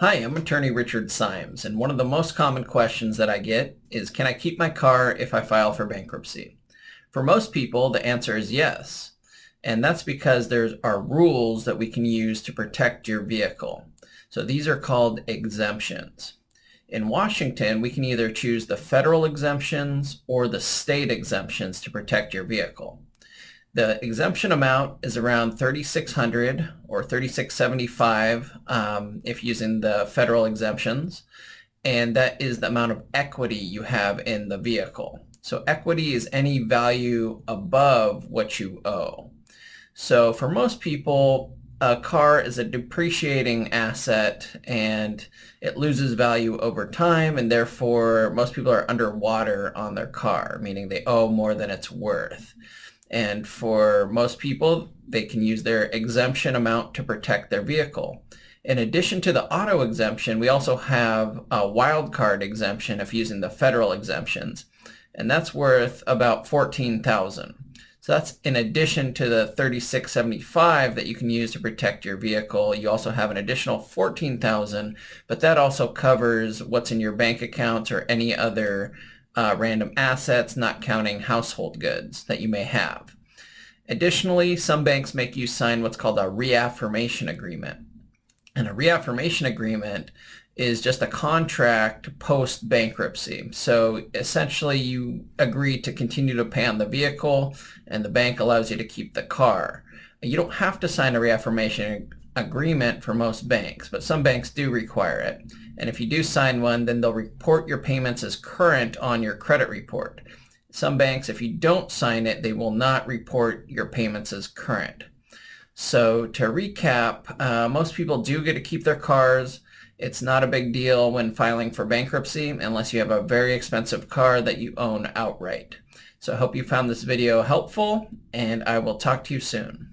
Hi, I'm attorney Richard Symes, and one of the most common questions that I get is, can I keep my car if I file for bankruptcy? For most people, the answer is yes. And that's because there are rules that we can use to protect your vehicle. So these are called exemptions. In Washington, we can either choose the federal exemptions or the state exemptions to protect your vehicle. The exemption amount is around 3,600 or 3,675 if using the federal exemptions, and that is the amount of equity you have in the vehicle. So equity is any value above what you owe. So for most people, a car is a depreciating asset and it loses value over time, and therefore most people are underwater on their car, meaning they owe more than it's worth. And for most people, they can use their exemption amount to protect their vehicle. In addition to the auto exemption, we also have a wild card exemption if using the federal exemptions, and that's worth about $14,000. So that's in addition to the $3,675 that you can use to protect your vehicle. You also have an additional $14,000, but that also covers what's in your bank accounts or any other random assets, not counting household goods that you may have. Additionally, some banks make you sign what's called a reaffirmation agreement. And a reaffirmation agreement is just a contract post-bankruptcy. So essentially you agree to continue to pay on the vehicle and the bank allows you to keep the car. You don't have to sign a reaffirmation agreement for most banks, but some banks do require it. And if you do sign one, then they'll report your payments as current on your credit report. Some banks, if you don't sign it, they will not report your payments as current. So to recap, most people do get to keep their cars. It's not a big deal when filing for bankruptcy unless you have a very expensive car that you own outright. So I hope you found this video helpful, and I will talk to you soon.